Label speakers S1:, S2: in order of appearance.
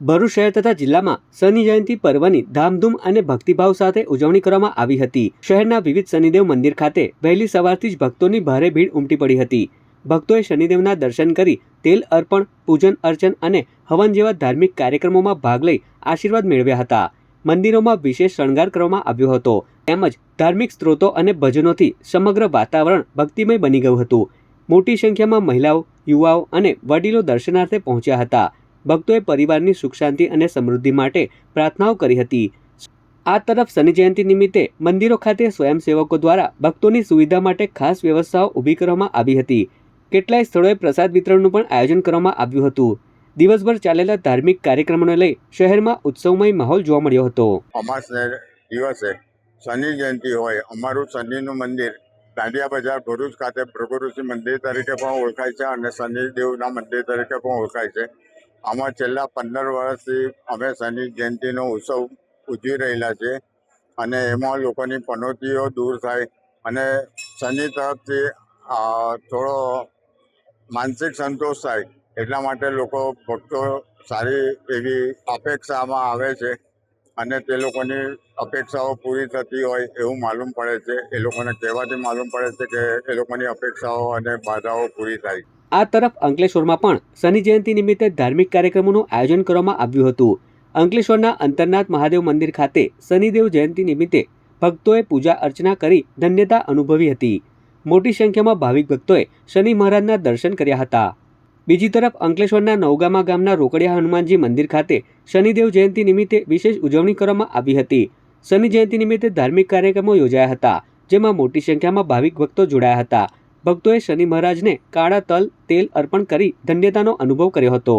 S1: ભરૂચ શહેર તથા જિલ્લામાં શનિ જયંતિ પર્વની ધામધૂમ અને ભક્તિભાવ સાથે ઉજવણી કરવામાં આવી હતી। શહેરના વિવિધ શનિદેવ મંદિર ખાતે વહેલી સવારથી જ ભક્તોની ભારે ભીડ ઉમટી પડી હતી। ભક્તોએ શનિદેવના દર્શન કરી તેલ અર્પણ, પૂજન અર્ચન અને હવન જેવા ધાર્મિક કાર્યક્રમોમાં ભાગ લઈ આશીર્વાદ મેળવ્યા હતા। મંદિરોમાં વિશેષ શણગાર કરવામાં આવ્યો હતો તેમજ ધાર્મિક સ્ત્રોતો અને ભજનોથી સમગ્ર વાતાવરણ ભક્તિમય બની ગયું હતું। મોટી સંખ્યામાં મહિલાઓ, યુવાઓ અને વડીલો દર્શનાર્થે પહોંચ્યા હતા। ભક્તોએ પરિવારની સુખ શાંતિ અને સમૃદ્ધિ માટે પ્રાર્થનાઓ કરી હતી। આ તરફ શનિ જયંતિ નિમિત્તે મંદિરો ખાતે સ્વયંસેવકો દ્વારા ભક્તોની સુવિધા માટે ખાસ વ્યવસ્થાઓ ઊભી કરવામાં આવી હતી। કેટલાય સ્થળોએ પ્રસાદ વિતરણનું પણ આયોજન કરવામાં આવ્યું હતું। દિવસભર ચાલેલા ધાર્મિક કાર્યક્રમોને લઈ શહેરમાં ઉત્સવમય માહોલ જોવા મળ્યો હતો।
S2: અમાસને દિવસે શનિ જયંતિ હોય અમારું શનિનું મંદિર દાંડિયા બજાર ભરૂચ ખાતે ભૃગુઋષિ મંદિર તરીકે પણ ઓળખાય છે અને શનિદેવના મંદિર તરીકે પણ ઓળખાય છે। આમાં છેલ્લા 15 વર્ષથી અમે શનિ જયંતિનો ઉત્સવ ઉજવી રહેલા છે અને એમાં લોકોની પનોતીઓ દૂર થાય અને શનિ તરફથી થોડો માનસિક સંતોષ થાય એટલા માટે લોકો ભક્તો સારી એવી અપેક્ષામાં આવે છે અને તે લોકોની અપેક્ષાઓ પૂરી થતી હોય એવું માલુમ પડે છે। એ લોકોને કહેવાથી માલુમ પડે છે કે એ લોકોની અપેક્ષાઓ અને બાધાઓ પૂરી થાય।
S1: આ તરફ અંકલેશ્વરમાં પણ શનિ જયંતિ નિમિત્તે ધાર્મિક કાર્યક્રમોનું આયોજન કરવામાં આવ્યું હતું। અંકલેશ્વરના અંતરનાથ મહાદેવ મંદિર ખાતે શનિદેવ જયંતિ નિમિત્તે ભક્તોએ પૂજા અર્ચના કરી ધન્યતા અનુભવી હતી। મોટી સંખ્યામાં ભાવિક ભક્તોએ શનિ મહારાજના દર્શન કર્યા હતા। બીજી તરફ અંકલેશ્વરના નવગામા ગામના રોકડિયા હનુમાનજી મંદિર ખાતે શનિદેવ જયંતિ નિમિત્તે વિશેષ ઉજવણી કરવામાં આવી હતી। શનિ જયંતિ નિમિત્તે ધાર્મિક કાર્યક્રમો યોજાયા હતા જેમાં મોટી સંખ્યામાં ભાવિક ભક્તો જોડાયા હતા। ભક્તોએ શનિ મહારાજને કાળા તલ, તેલ અર્પણ કરી ધન્યતાનો અનુભવ કર્યો હતો।